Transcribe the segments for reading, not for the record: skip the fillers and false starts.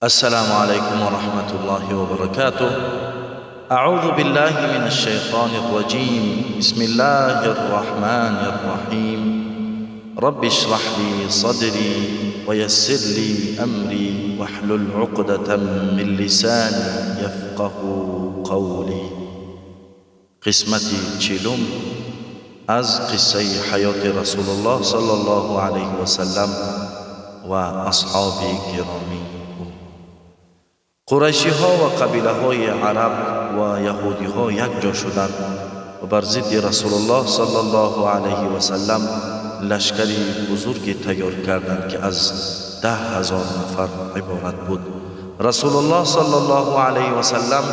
السلام عليكم ورحمة الله وبركاته. أعوذ بالله من الشيطان الرجيم. بسم الله الرحمن الرحيم. رب اشرح لي صدري ويسر لي أمري واحلل عقدة من لساني يفقه قولي. قسمتي چلم از قصه حیات رسول الله صلی الله علیه و سلم و اصحاب گرامی. قریشی ها و قبیله های عرب و یهودی ها یک جا شدند و بر ضد رسول الله صلی الله علیه و سلم لشکری بزرگی تیار کردند که از 10,000 نفر عبارت بود. رسول الله صلی الله علیه و سلم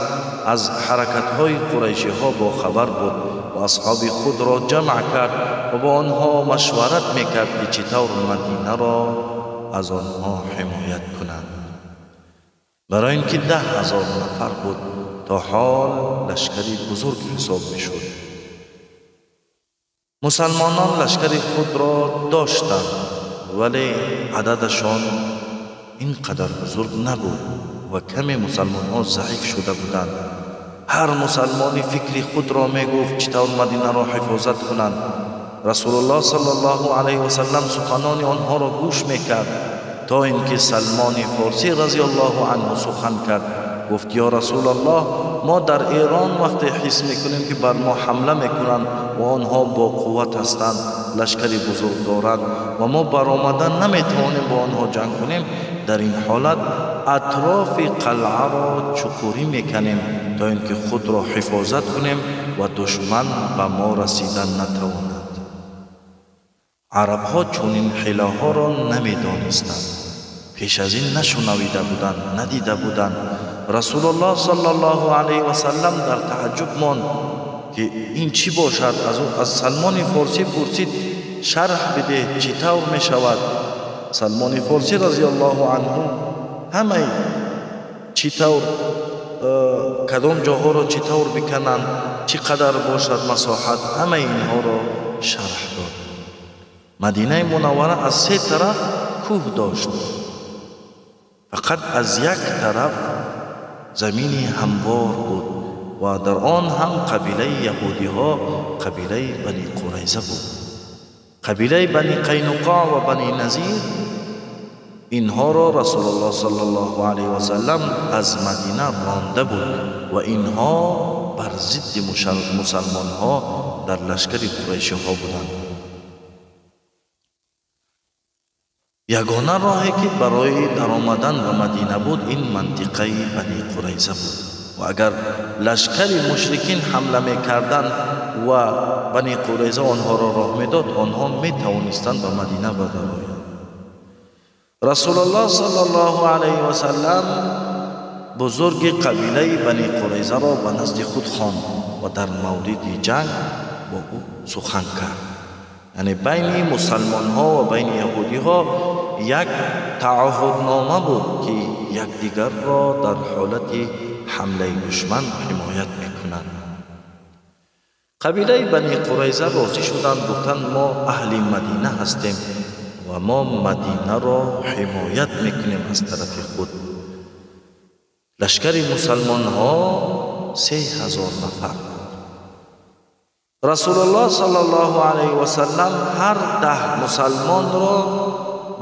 از حرکت های قریشی ها با خبر بود و اصحاب خود را جمع کرد و با آنها مشورت میکرد که چطور مدینه را از آنها حمایت کنند. برای اینکه 10,000 نفر بود تا حال لشکری بزرگ حساب میشد. مسلمانان لشکر خود را داشتند ولی عددشان اینقدر بزرگ نبود و کمی مسلمانان ضعیف شده بودند. هر مسلمانی فکری خود را میگفت چطور مدینه را حفاظت کنند. رسول الله صلی الله علیه و سلم سخنان آنها را گوش میکرد تا اینکه سلمان فارسی رضی الله عنه سخن کرد. گفت یا رسول الله، ما در ایران وقتی حس میکنیم که بر ما حمله میکنند و آنها با قوت هستند، لشکری بزرگ دارند و ما برآمدن نمیتوانیم با آنها جنگ کنیم، در این حالت اطراف قلعه را چکوری میکنیم تا اینکه خود را حفاظت کنیم و دشمن به ما رسیدن نتواند. عرب ها چنین حیله ها را نمیدانستند، پیش از این نشنیده بودند، ندیده بودند. رسول الله صلی الله علیه و سلم در تعجب ماند که این چی باشد. از سلمان فارسی پرسید شرح بده چطور می شود. سلمان فارسی رضی الله عنه همه چطور کدام جاها را چطور بکنند، چقدر باشد مساحت، همه اینها را شرح داد. مدینه منوره از 3 طرف کوه داشت، فقط از یک طرف زمینی هموار بود و در آن هم قبیله یهودی ها، قبیله بنی قریظه بود. قبیله بنی قینقاع و بنی نذیر اینها را رسول الله صلی الله علیه و سلم از مدینه رانده بود و اینها بر ضد مسلمان ها در لشکر قریشی ها بودند. یگانه راهی که برای درآمدن به مدینه بود این منطقه بنی قریظه بود و اگر لشکر مشرکین حمله میکردند و بنی قریظه آنها را راه میداد، آنها میتوانستند به مدینه بدرآیند. رسول الله صلی الله علیه و سلم بزرگ قبیله بنی قریظه را به نزد خود خواند و در مورد جنگ با او سخن کرد. یعنی بین مسلمان ها و بین یهودی ها یک تعهدنامه بود که یکدیگر را در حالت حمله دشمن حمایت میکنند. قبیله بنی قریظه راضی شدند، گفتند ما اهل مدینه هستیم و ما مدینه را حمایت میکنیم از طرف خود. لشکر مسلمان ها 3,000 نفر. رسول الله صلی الله علیه و سلم هر 10 مسلمان را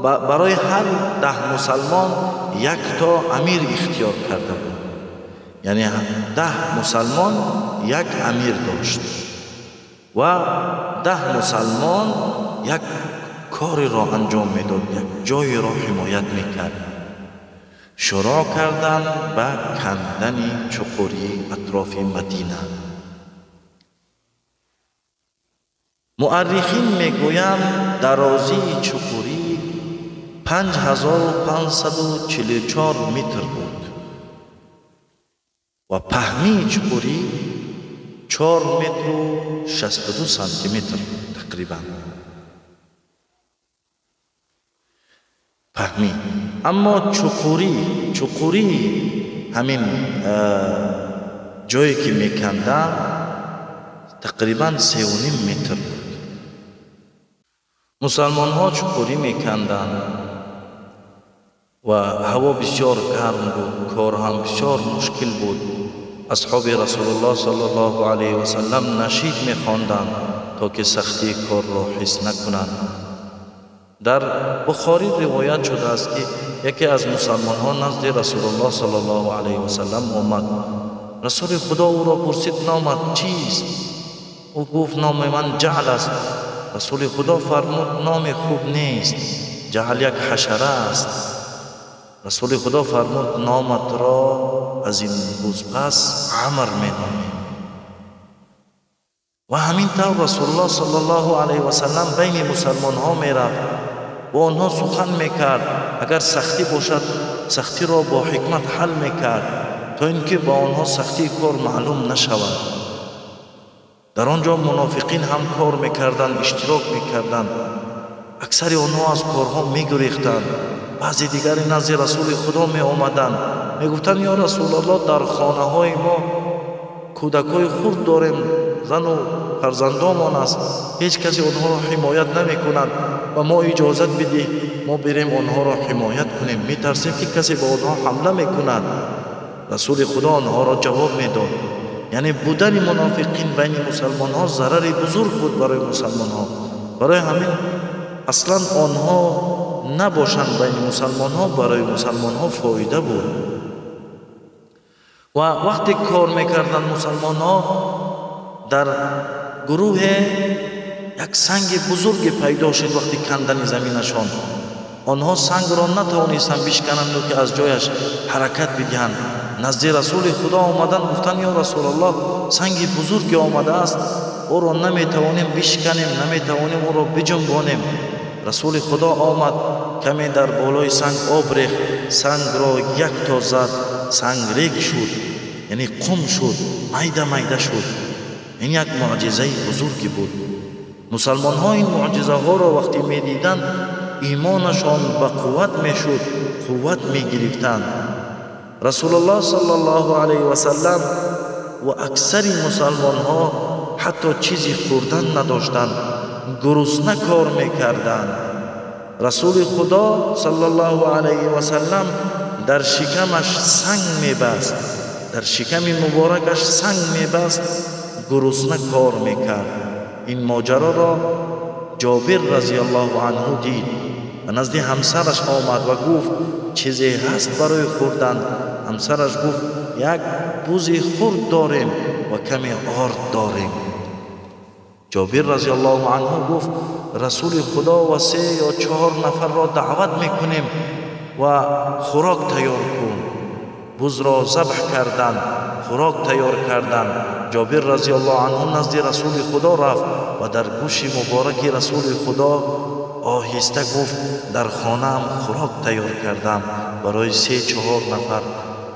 برای هر 10 مسلمان یک تا امیر اختیار کرده بود. یعنی 10 مسلمان یک امیر داشت و 10 مسلمان یک کاری را انجام میداد، یک جای را حمایت میکرد. شروع کردن به کندن چقوری اطراف مدینه. مورخین میگویند درازی چقوری 5,544 متر بود و پهنی چقوری 4 متر و 62 سانتی متر تقریبا پهنی. اما چقوری همین جایی که میکندن تقریبا 3.5 متر بود. مسلمان ها چقوری میکندند و هوا بسیار گرم بود، کار هم بسیار مشکل بود. اصحاب رسول الله صلی الله علیه و سلم نشید می‌خواندند تا که سختی کار را حس نکنند. در بخاری روایت شده است که یکی از مسلمان ها نزد رسول الله صلی الله علیه و سلم آمد. رسول خدا او را پرسید نامت چیست؟ او گفت نام من جعل است. رسول خدا فرمود نام خوب نیست، جعل یک حشره است. رسول خدا فرمود نامت را از این روز پس عمر می‌نامیم. و همین طور رسول الله صلی الله علیه و سلم بین مسلمان ها میرفت، با آنها سخن میکرد. اگر سختی باشد سختی را با حکمت حل میکرد تا اینکه با آنها سختی کار معلوم نشود. در آنجا منافقین هم کار میکردند، اشتراک میکردند. اکثر آنها از کارها میگریختند. بعضی دیگری نزد رسول خدا می آمدند، می گفتند یا رسول الله در خانه های ما کودکای خرد داریم، زن و فرزندانمان است، هیچ کسی آنها را حمایت نمی کند و ما اجازت بدهید ما بریم آنها را حمایت کنیم، می ترسیم که کسی با آنها حمله می کند. رسول خدا آنها را جواب می داد. یعنی بودن منافقین بین مسلمان ها ضرری بزرگ بود برای مسلمان ها. برای همین اصلا آنها نباشند بین مسلمان ها برای مسلمان ها فایده بود. و وقتی کار میکردن مسلمان ها در گروه یک سنگ بزرگ پیدا شد. وقتی کندن زمینشان آنها سنگ را نتوانستند بشکنند که از جایش حرکت بدهند. نزد رسول خدا آمدن گفتند یا رسول الله سنگ بزرگ آمده است، او را نمیتوانیم بشکنیم، نمیتوانیم او را بجنبانیم. رسول خدا آمد، کمی در بالای سنگ آب ریخت، سنگ را یک تا زد، سنگ ریگ شد، یعنی قم شد، میده میده شد. این یک معجزه بزرگی بود. مسلمان ها این معجزه ها را وقتی می دیدند ایمانشان به قوت می شد، قوت می گرفتند. رسول الله صلی الله علیه و سلم و اکثر مسلمان ها حتی چیزی خوردن نداشتند، گرسنه کار میکردند. رسول خدا صلی الله علیه و سلم در شکمش سنگ میبست، در شکم مبارکش سنگ میبست، گرسنه کار میکرد. این ماجرا را جابر رضی الله عنه دید و نزد همسرش آمد و گفت چیزی هست برای خوردن؟ همسرش گفت یک بوز خرد داریم و کمی آرد داریم. جابر رضی الله عنه گفت رسول خدا و 3 یا 4 نفر را دعوت میکنیم و خوراک تیار کن. بز را ذبح کردند، خوراک تیار کردند. جابر رضی الله عنه نزد رسول خدا رفت و در گوش مبارک رسول خدا آهسته گفت در خانه‌ام خوراک تیار کردم، برای 3-4 نفر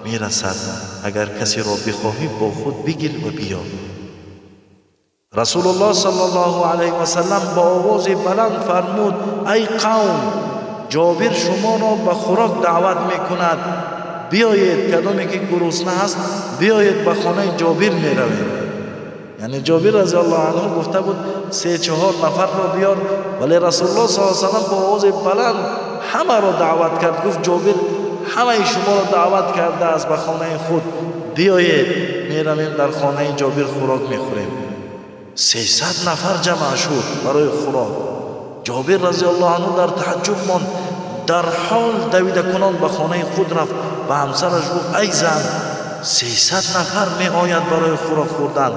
میرسد، اگر کسی را بخواهی با خود بگیر و بیا. رسول الله صلی الله علیه و سلم با آواز بلند فرمود ای قوم، جابر شما را به خوراک دعوت میکند، بیایید. کدامی که گرسنه هست بیایید به خانه جابر میروید. یعنی جابر رضی الله عنه گفته بود 3-4 نفر را بیار، ولی رسول الله صلی الله علیه و سلم با آواز بلند همه را دعوت کرد. گفت جابر همه شما را دعوت کرده است به خانه خود، بیایید میرویم در خانه جابر خوراک میخوریم. 300 نفر جمع شد برای خوراک. جابر رضی الله عنه در تعجب ماند، در حال دویده کنان به خانه خود رفت و همسرش گفت ای زن، 300 نفر می آید برای خوراک خوردن.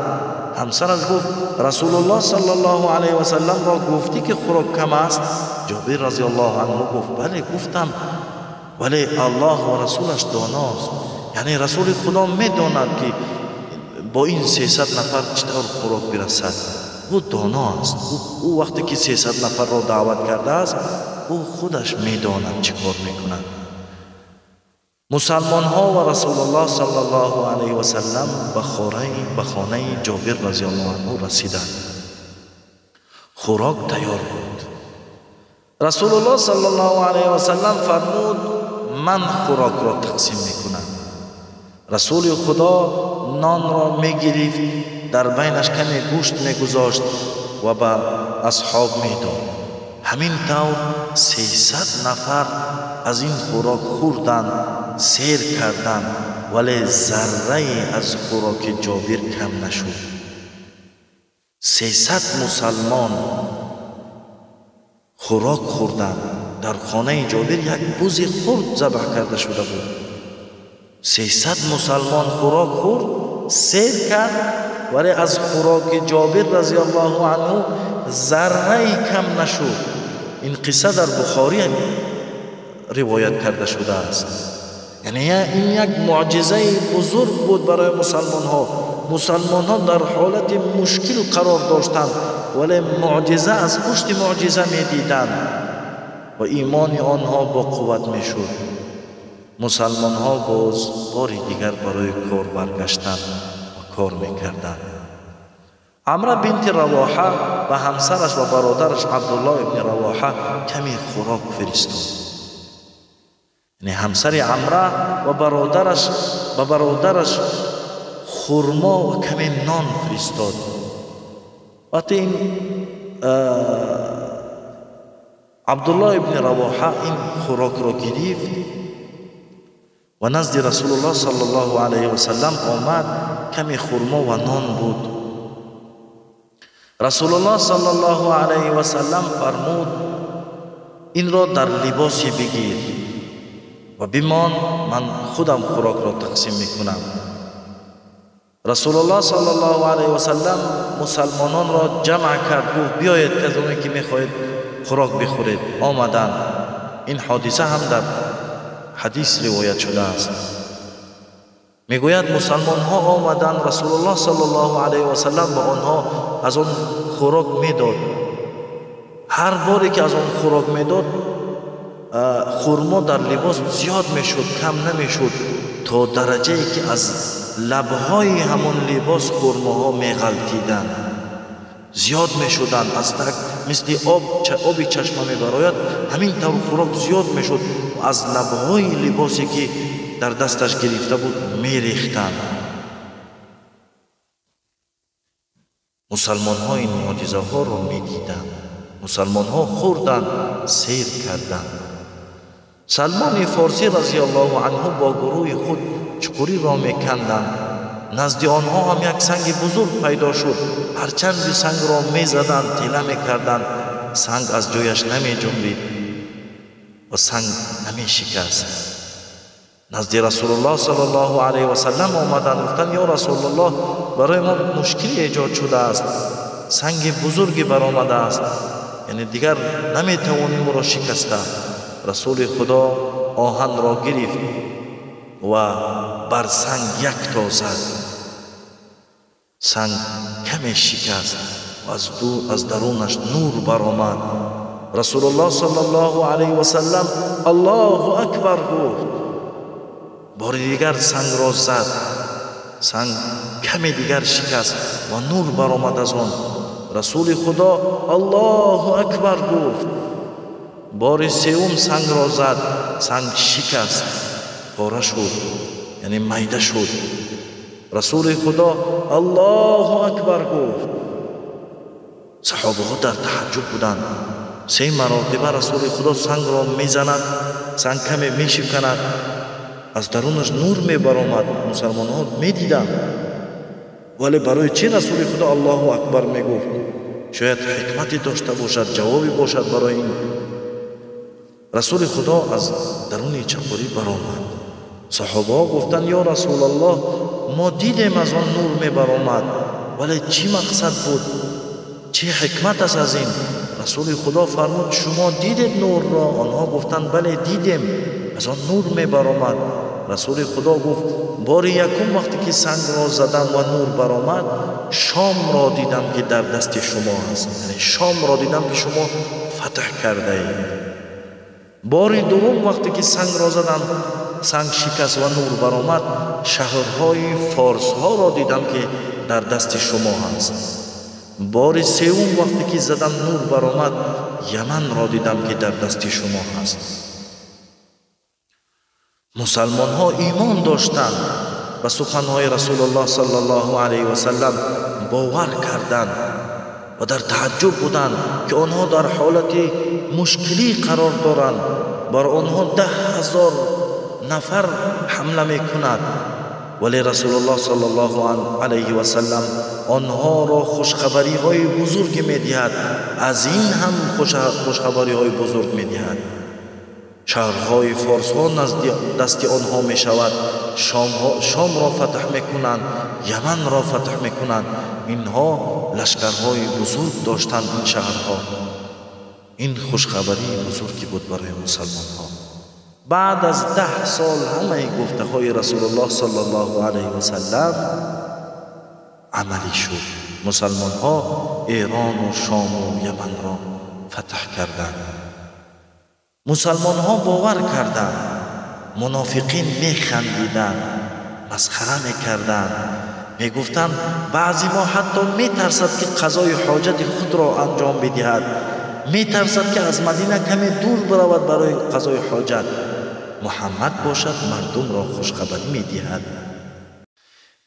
همسرش گفت رسول الله صلی الله علیه و سلم را گفتی که خوراک کم است؟ جابر رضی الله عنه گفت بله گفتم، ولی الله و رسولش داناست. یعنی رسول خدا می داند که با این 300 نفر چطور خوراک برسد. او داناست. او وقتی که 300 نفر را دعوت کرده است او خودش می داند چه کار می کند. مسلمان ها و رسول الله صلی الله علیه و سلم به خانه جابر رضی الله عنه رسیدند. خوراک تیار بود. رسول الله صلی الله علیه و سلم فرمود من خوراک را تقسیم میکنم. رسول خدا نان را میگرفت، در بینش کمی گوشت میگذاشت و به اصحاب میداد. همین طور 300 نفر از این خوراک خوردند، سیر کردند، ولی ذره از خوراک جابر کم نشد. 300 مسلمان خوراک خوردند. در خانه جابر یک بز خرد ذبح کرده شده بود. 300 مسلمان خوراک خورد، سیر کرد، ولی از خوراک جابر رضی الله عنه ذره کم نشد. این قصه در بخاری روایت کرده شده است. یعنی این یک معجزه بزرگ بود برای مسلمان ها. مسلمان ها در حالت مشکل قرار داشتند، ولی معجزه از پشت معجزه می دیدند و ایمان آنها با قوت می شد. مسلمان ها باز باری دیگر برای کار برگشتند و کار می کردند. عمره بنت رواحه و همسرش و برادرش عبدالله ابن رواحه کمی خوراک فرستاد. یعنی همسر عمره و برادرش خرما و کمی نان فرستاد. وقتی این عبدالله ابن رواحه این خوراک را گرفت و نزد رسول الله صلی الله علیه و سلم آمد، کمی خرما و نان بود. رسول الله صلی الله علیه و سلم فرمود این را در لباسی بگیر و بمان، من خودم خوراک را تقسیم میکنم. رسول الله صلی الله علیه و سلم مسلمانان را جمع کرد، گفت بیایید که از اونی که میخواهید خوراک بخورید. آمدند. این حادثه هم در حدیث روایت شده است. میگوید مسلمان ها آمدند، رسول الله صلی الله علیه و سلم به آنها از آن خوراک میداد. هر باری که از آن خوراک میداد خرما در لباس زیاد میشد، کم نمیشد، تا درجه ای که از لبهای همون لباس خرماها میغلطیدند، زیاد میشدند. از تک مثل آبی چشمه میبراید همین طور خوراک زیاد میشد و از لبهای لباسی که در دستش گرفته بود میریختند. مسلمان ها این معجزه ها را میدیدند. مسلمان ها خوردند، سیر کردند. سلمان فارسی رضی الله عنه با گروه خود چکوری را میکندند. نزد آنها هم یک سنگ بزرگ پیدا شد. هرچند سنگ را میزدند، تیله میکردند، سنگ از جایش نمی جنبید و سنگ نمی شکست. نزد رسول الله صلی الله علیه و سلم آمدند، گفتند یا رسول الله برای ما مشکلی ایجاد شده است، سنگ بزرگی برآمده است، یعنی دیگر نمیتوانیم او را شکسته. رسول خدا آهن را گرفت و بر سنگ یک تا زد. سنگ کمی شکست و از درونش نور برآمد. رسول الله صلی الله علیه و سلم الله اکبر گفت. بار دیگر سنگ را زد. سنگ کمی دیگر شکست و نور برآمد از آن. رسول خدا الله اکبر گفت. بار سوم سنگ را زد. سنگ شکست، پاره شد، یعنی میده شد. رسول خدا الله اکبر گفت. صحابه ها در تعجب بودند. 3 مراتبه رسول خدا سنگ را میزند، سنگ کمی میشکند، از درونش نور میبرآمد. مسلمان ها میدیدند، ولی برای چی رسول خدا الله اکبر میگفت؟ شاید حکمتی داشته باشد، جوابی باشد برای این. رسول خدا از درون چکوری برآمد. صحابه ها گفتند یا رسول الله ما دیدیم از آن نور میبرآمد، ولی چی مقصد بود؟ چه حکمت است از این؟ رسول خدا فرمود شما دیدید نور را؟ آنها گفتند بله دیدیم، از آن نور میبرآمد. رسول خدا گفت بار یکم وقتی که سنگ را زدم و نور برآمد، شام را دیدم که در دست شما است، یعنی شام را دیدم که شما فتح کرده اید. بار دوم وقتی که سنگ را زدم، سنگ شکست و نور برآمد، شهرهای فارس ها را دیدم که در دست شما است. بار سوم وقتی که زدم نور برآمد، یمن را دیدم که در دست شما است. مسلمان ها ایمان داشتند و سخنهای رسول الله صلی الله علیه و سلم باور کردند و در تعجب بودند که آنها در حالت مشکلی قرار دارند بر آنها 10,000 نفر حمله میکند، ولی رسول الله صلی الله علیه و سلم آنها را خوشخبری های بزرگ میدهد، از این هم خوشخبری های بزرگ میدهد. شهرهای فارس ها دست آنها می شود، شام را فتح میکنند، یمن را فتح میکنند. اینها لشکرهای بزرگ داشتند. این شهرها، این خوشخبری بزرگی بود برای مسلمان ها. بعد از 10 سال همه گفته های رسول الله صلی الله علیه و سلم عملی شد. مسلمان ها ایران و شام و یمن را فتح کردند. مسلمان ها باور کردند. منافقین میخندیدند، مسخره میکردند، میگفتند بعضی ما حتی میترسد که قضای حاجت خود را انجام بدهد، میترسد که از مدینه کمی دور برود برای قضای حاجت. محمد باشد مردم را خوشخبری میدهد.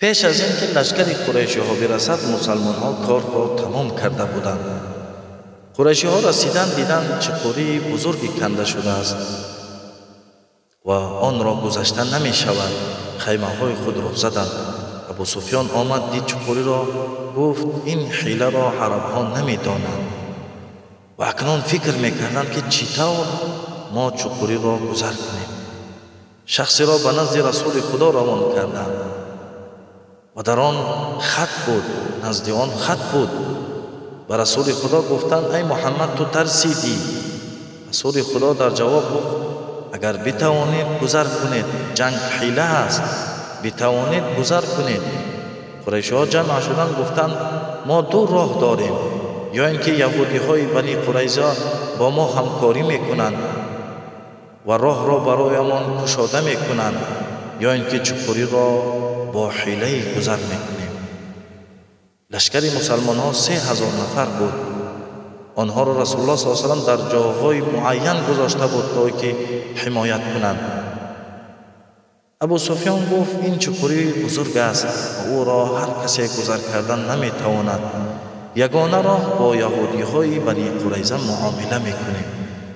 پیش از این که لشکر قریشی ها برسد، مسلمان ها کار را تمام کرده بودند. قریشی ها رسیدند، دیدند چقوری بزرگی کنده شده است و آن را گذشته نمی شود. خیمه های خود را زدند. ابو سفیان آمد، دید چقوری را، گفت این حیله را عرب ها نمی دانند و اکنون فکر میکردند که چطور ما چقوری را گذر کنیم. شخصی را به نزد رسول خدا روان کردند و در آن خط بود، نزد آن خط بود. به رسول خدا گفتند ای محمد تو ترسیدی؟ رسول خدا در جواب گفت اگر بتوانید گذر کنید، جنگ حیله است، بتوانید گذر کنید. قریشی ها جمع شدند، گفتند ما 2 راه داریم، یا اینکه یهودی های بنی قریظه با ما همکاری میکنند و راه را برایمان گشاده میکنند، یا اینکه چقوری را با حیله گذر میکنیم. لشکر مسلمان ها 3,000 نفر بود. آنها را رسول الله صلی الله علیه و سلم در جاهای معین گذاشته بود تا که حمایت کنند. ابو سفیان گفت این چقوری بزرگ است و او را هر کسی گذر کردن نمیتواند. یگانه راه با یهودی های بنی قریظه معامله میکنیم،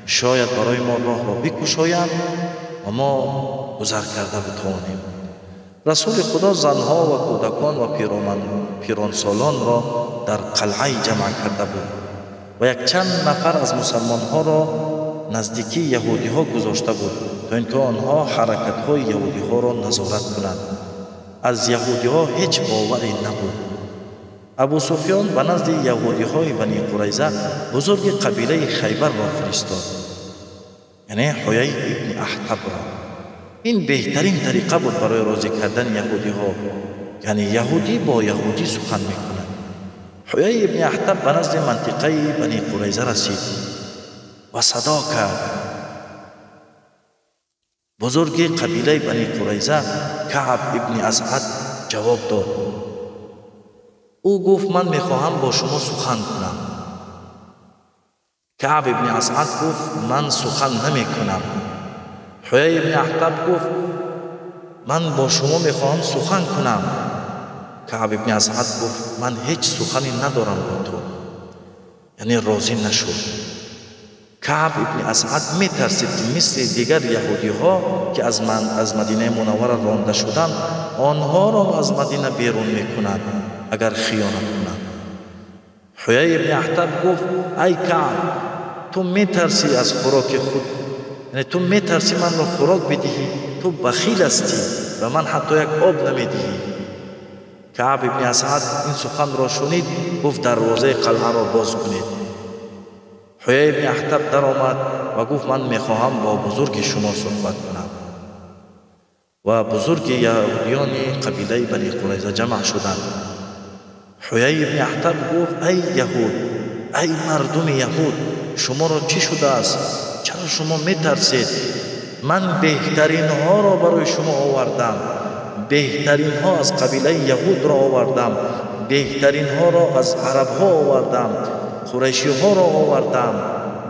شاید برای ما راه را بکشایند و ما گذر کرده بتوانیم. رسول خدا زنها و کودکان و پیرانسالان را در قلعه جمع کرده بود و یک چند نفر از مسلمان ها را نزدیکی یهودی ها گذاشته بود تا اینکه آنها حرکت های یهودی ها را نظارت کنند. از یهودی ها هیچ باوری نبود. ابو سفیان به نزد یهودی های بنی قریظه بزرگ قبیله خیبر را فرستاد، یعنی حیی ابن احتب را. این بهترین طریقه بود برای راضی کردن یهودی ها، یعنی یهودی با یهودی سخن میکنند. حیی ابن احتب به نزد منطقه بنی قریظه رسید و صدا کرد. بزرگ قبیله بنی قریظه کعب ابن اسعد جواب داد. او گفت من میخواهم با شما سخن کنم. کعب ابن اسعد گفت من سخن نمی کنم. حیی ابن احتب گفت من با شما میخواهم سخن کنم. کعب ابن اسعد گفت من هیچ سخنی ندارم با تو، یعنی راضی نشد. کعب ابن اسعد میترسید که مثل دیگر یهودی ها که از مدینه منوره رانده شدند، آنها را از مدینه بیرون میکنند اگر خیانت کنند. حیی ابن احتب گفت ای کعب، تو میترسی از خوراک خود، یعنی تو میترسی من را خوراک بدهی؟ تو بخیل هستی و من حتی یک آب نمیدهی. کعب ابن اسعد این سخن را شنید، گفت دروازه قلعه را باز کنید. حیی ابن احتب در آمد و گفت من میخواهم با بزرگ شما صحبت کنم. و بزرگ یهودیان قبیله بنی قریظه جمع شدند. حیی ابن احتب گفت ای یهود، ای مردم یهود، شما را چی شده است؟ چرا شما میترسید؟ من بهترین ها را برای شما آوردم، بهترین ها از قبیله یهود را آوردم، بهترین ها را از عرب ها آوردم، قریشی ها را آوردم،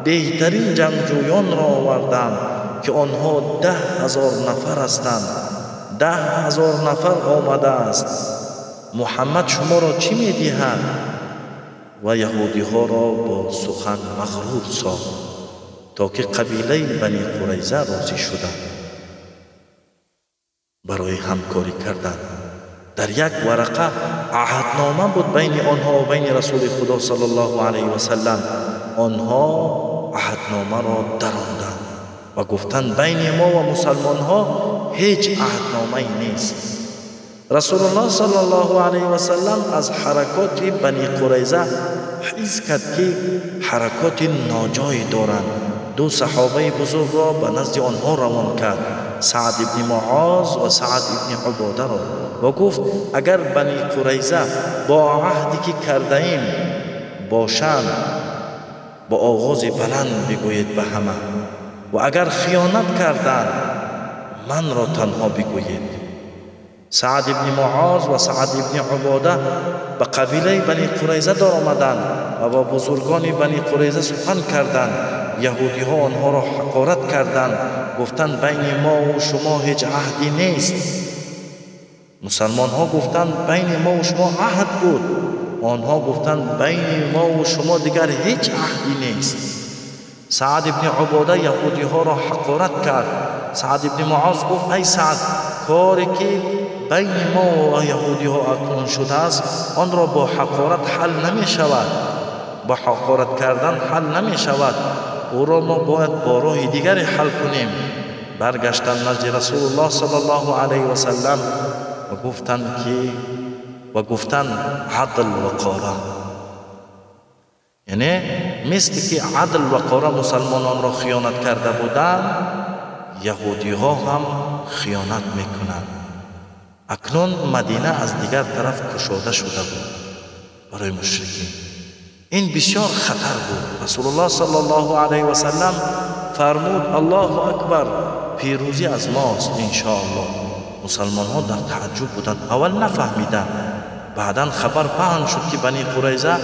بهترین جنگجویان را آوردم که آنها 10,000 نفر هستند. 10,000 نفر آمده است. محمد شما را چی میدهد؟ و یهودی ها را با سخن مغرور ساخت. تا که قبیله بنی قریظه راضی شدند، برای همکاری کردند. در یک ورقه عهدنامه بود بین آنها و بین رسول خدا صلی الله علیه و سلم. آنها عهدنامه را دراندند و گفتند بین ما و مسلمان ها هیچ عهدنامه نیست. رسول الله صلی الله علیه و سلم از حرکات بنی قریظه حس کرد که حرکات ناجایی دارند. دو صحابه بزرگ را به نزد آنها روان کرد، سعد ابن معاذ و سعد ابن عباده را، و گفت اگر بنی قریظه با عهدی که کرده ایم باشند با آغاز بلند بگویید به همه، و اگر خیانت کردند من را تنها بگویید. سعد ابن معاذ و سعد ابن عباده به قبیله بنی قریظه در آمدند و با بزرگان بنی قریظه سخن کردند. یهودی ها آنها را حقارت کردند، گفتند بین ما و شما هیچ عهدی نیست. مسلمان ها گفتند بین ما و شما عهد بود. آنها گفتند بین ما و شما دیگر هیچ عهدی نیست. سعد ابن عباده یهودی ها را حقارت کرد. سعد ابن معاذ گفت ای سعد، کاری که بین ما و یهودی ها اکنون شده است آن را با حقارت حل نمی شود، با حقارت کردن حل نمی شود. او را ما باید با راه دیگری حل کنیم. برگشتند نزد رسول الله صلی الله علیه و سلم و گفتند عدل و قاره، یعنی مثل که عدل و قاره مسلمانان را خیانت کرده بودند، یهودی ها هم خیانت میکنند. اکنون مدینه از دیگر طرف گشوده شده بود برای مشرکین. این بسیار خطر بود. رسول الله صلی الله علیه و سلم فرمود الله اکبر، پیروزی از ماست ان شاء الله. مسلمان ها در تعجب بودند، اول نفهمیدند، بعدا خبر پهن شد که بنی قریظه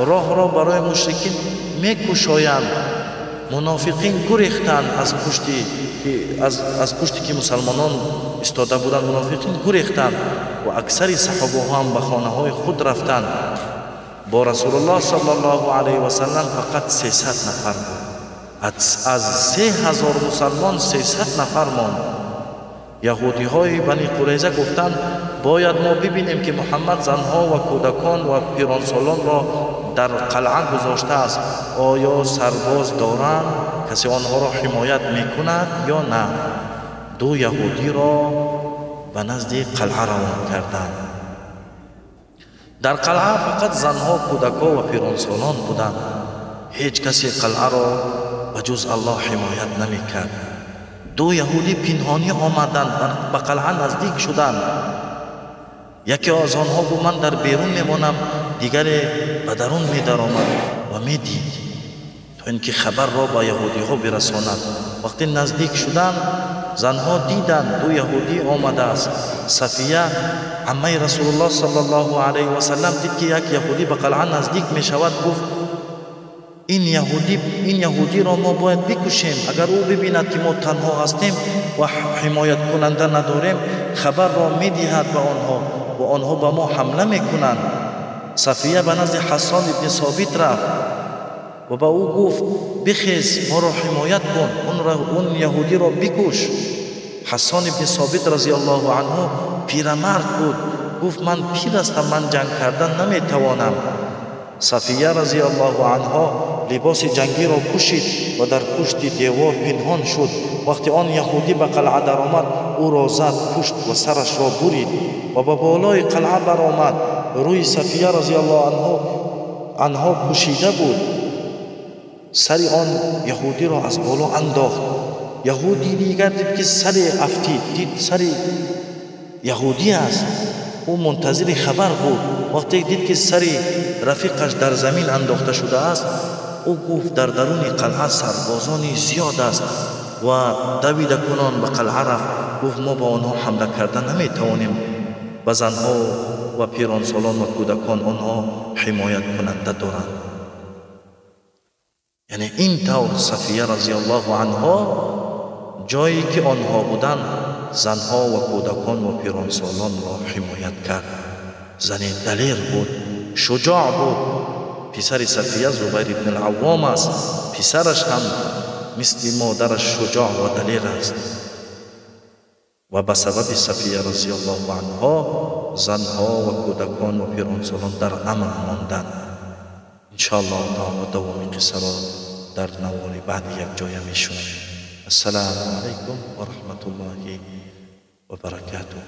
راه را برای مشرکین میکشایند. منافقین گریختند از پشتی که مسلمانان ایستاده بودند. منافقین گریختند و اکثر صحابه هم به خانه های خود رفتند. با رسول الله صلی الله علیه و سلم فقط 300 نفر بود. از 3000 مسلمان 300 نفر ماند. یهودی های بنی قریظه گفتند باید ما ببینیم که محمد زنها و کودکان و پیرانسالان را در قلعه گذاشته است. آیا سرباز دارند کسی آنها را حمایت میکند یا نه؟ دو یهودی را به نزد قلعه روان کردند. در قلعه فقط زنها، کودکان و پیرانسالان بودند. هیچ کسی قلعه را به جز الله حمایت نمیکرد. دو یهودی پنهانی آمدند، به قلعه نزدیک شدند. یکی از آنها گفت من در بیرون میمانم، دیگری به درون میدرآمد و میدید تا اینکه خبر را به یهودی ها برساند. وقتی نزدیک شدند زنها دیدند دو یهودی آمده است. صفیه عمه رسول الله صلی الله علیه و سلم دید که یک یهودی به قلعه نزدیک می شود. گفت این یهودی را ما باید بکشیم. اگر او ببیند که ما تنها هستیم و حمایت کننده نداریم خبر را می دهد به آنها و آنها به ما حمله می کنند. صفیه به نزد حسان ابن ثابت رفت و به او گفت بخیز ما را حمایت کن، اون یهودی را بکش. حسان ابن ثابت رضی الله عنه پیرمرد بود. گفت من پیر هستم، من جنگ کردن نمیتوانم. صفیه رضی الله عنها لباس جنگی را پوشید و در پشت دیوار پنهان شد. وقتی آن یهودی به قلعه در آمد او را زد، کشت و سرش را برید و به بالای قلعه برآمد. روی صفیه رضی الله عنها پوشیده بود. سر آن یهودی را از بالا انداخت. یهودی دیگر دید که سر افتید، دید سر یهودی است. او منتظر خبر بود. وقتی دید که سر رفیقش در زمین انداخته شده است او گفت در درون قلعه سربازانی زیاد است و دویده کنان به قلعه رفت. گفت ما با آنها حمله کردن نمیتوانیم، به زنها و پیرانسالان و کودکان آنها حمایت کننده دارند. یعنی این طور صفیه رضی الله عنها جایی که آنها بودند زنها و کودکان و پیرانسالان را حمایت کرد. زن دلیر بود، شجاع بود. پسر صفیه زبیر ابن العوام است. پسرش هم مثل مادرش شجاع و دلیر است و به سبب صفیه رضی الله عنها زنها و کودکان و پیرانسالان در امن ماندند. انشاءالله تعالی دوام قصه را در نوار بعد یک جای میشنویم. السلام علیکم و رحمت الله و برکاته.